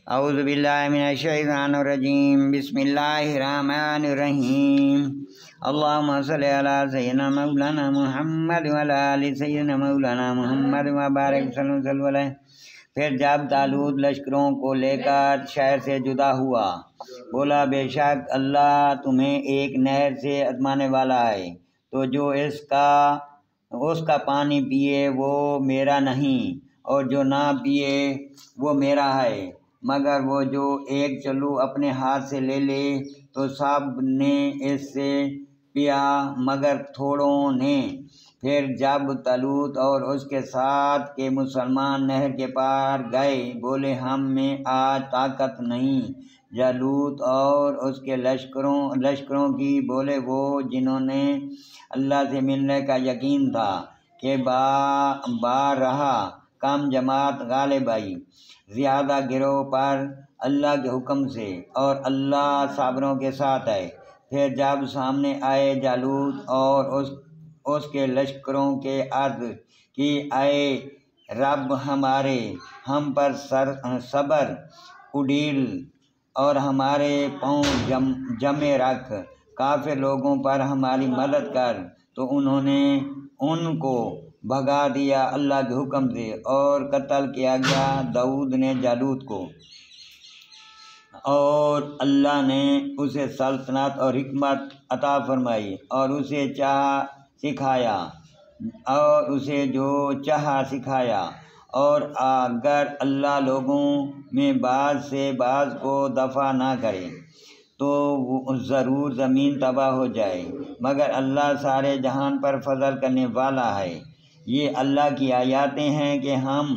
اعوذ باللہ من الشیطان الرجیم بسم اللہ الرحمن الرحیم اللہم صلی علی سیدنا مولانا محمد وعلی آل سیدنا مولانا محمد وبارک وسلم علیہ۔ پھر جب طالوت لشکروں کو لے کر شہر سے جدا ہوا، بولا بے شک اللہ تمہیں ایک نہر سے اطمانے والا ہے، تو جو اس کا پانی پیے وہ میرا نہیں، اور جو نہ پیے وہ میرا ہے، مگر وہ جو ایک چلو اپنے ہاتھ سے لے لے تو سب نے اس سے پیا مگر تھوڑوں نے۔ پھر جب طالوت اور اس کے ساتھ کے مسلمان نہر کے پار گئے، بولے ہم میں آج طاقت نہیں جالوت اور اس کے لشکروں کی، بولے وہ جنہوں نے اللہ سے ملنے کا یقین تھا کہ بار رہا کم جماعت غالب آئی زیادہ گروہ پر اللہ کے حکم سے، اور اللہ صابروں کے ساتھ ہے۔ پھر جب سامنے آئے جالوت اور اس کے لشکروں کے عرض کی، اے رب ہمارے، ہم پر صبر اڈیل اور ہمارے پاؤں جمے رکھ، کافر لوگوں پر ہماری مدد کر، تو انہوں نے ان کو بھگا دیا اللہ کے حکم سے، اور قتل کیا گیا داؤد نے جالوت کو، اور اللہ نے اسے سلطنت اور حکمت عطا فرمائی، اور اسے جو چاہا سکھایا، اور اگر اللہ لوگوں میں بعض سے بعض کو دفع نہ کرے تو ضرور زمین تباہ ہو جائے، مگر اللہ سارے جہان پر فضل کرنے والا ہے۔ یہ اللہ کی آیاتیں ہیں کہ ہم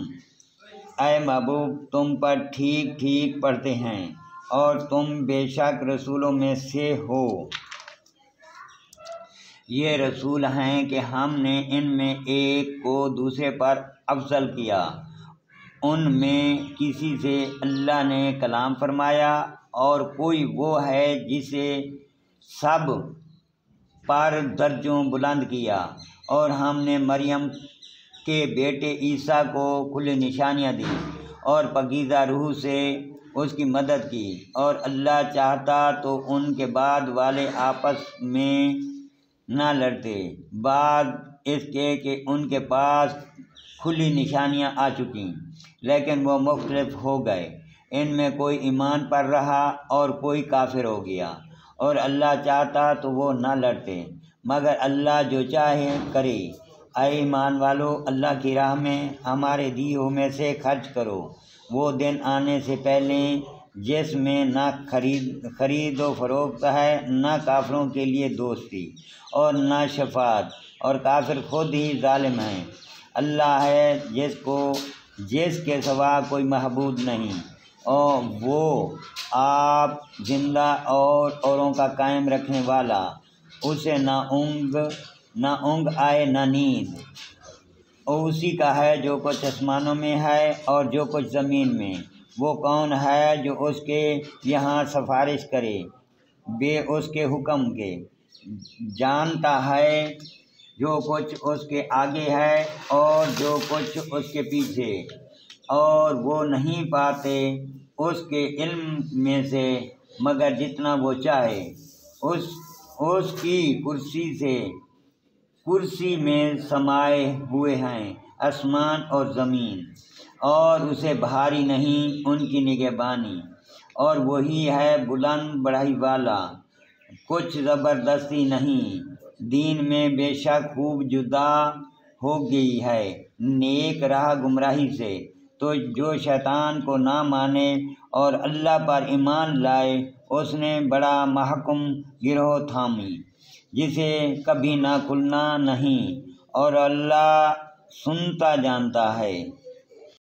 اے محبوب تم پر ٹھیک ٹھیک پڑھتے ہیں، اور تم بے شک رسولوں میں سے ہو۔ یہ رسول ہیں کہ ہم نے ان میں ایک کو دوسرے پر افضل کیا، ان میں کسی سے اللہ نے کلام فرمایا، اور کوئی وہ ہے جسے سب پر درجوں بلند کیا، اور ہم نے مریم کے بیٹے عیسیٰ کو کھلی نشانیاں دی، اور پاکیزہ روح سے اس کی مدد کی، اور اللہ چاہتا تو ان کے بعد والے آپس میں نہ لڑتے، بعد اس کے کہ ان کے پاس کھلی نشانیاں آ چکیں، لیکن وہ مختلف ہو گئے، ان میں کوئی ایمان پر رہا اور کوئی کافر ہو گیا، اور اللہ چاہتا تو وہ نہ لڑتے، مگر اللہ جو چاہے کرے۔ اے ایمان والو، اللہ کی راہ میں ہمارے دیہوں میں سے خرچ کرو، وہ دن آنے سے پہلے جس میں نہ خرید و فروخت ہے، نہ کافروں کے لیے دوستی اور نہ شفاعت، اور کافر خود ہی ظالم ہیں۔ اللہ ہے جس کے سوا کوئی معبود نہیں، اور وہ آپ زندہ اور اوروں کا قائم رکھنے والا، اسے نہ اونگ آئے نہ نیند، اور اسی کا ہے جو کچھ آسمانوں میں ہے اور جو کچھ زمین میں۔ وہ کون ہے جو اس کے یہاں سفارش کرے بے اس کے حکم کے؟ جانتا ہے جو کچھ اس کے آگے ہے اور جو کچھ اس کے پیچھے، اور وہ نہیں پاتے اس کے علم میں سے مگر جتنا وہ چاہے۔ اس کی کرسی میں سمائے ہوئے ہیں آسمان اور زمین، اور اسے بھاری نہیں ان کی نگہبانی، اور وہی ہے بلند بڑائی والا، کچھ زبردستی نہیں۔ دین میں بے شک خوب جدا ہو گئی ہے نیک راہ گمراہی سے، تو جو شیطان کو نہ مانے اور اللہ پر ایمان لائے، اس نے بڑا محکم گروہ تھامی، جسے کبھی نہ کھلنا نہیں، اور اللہ سنتا جانتا ہے۔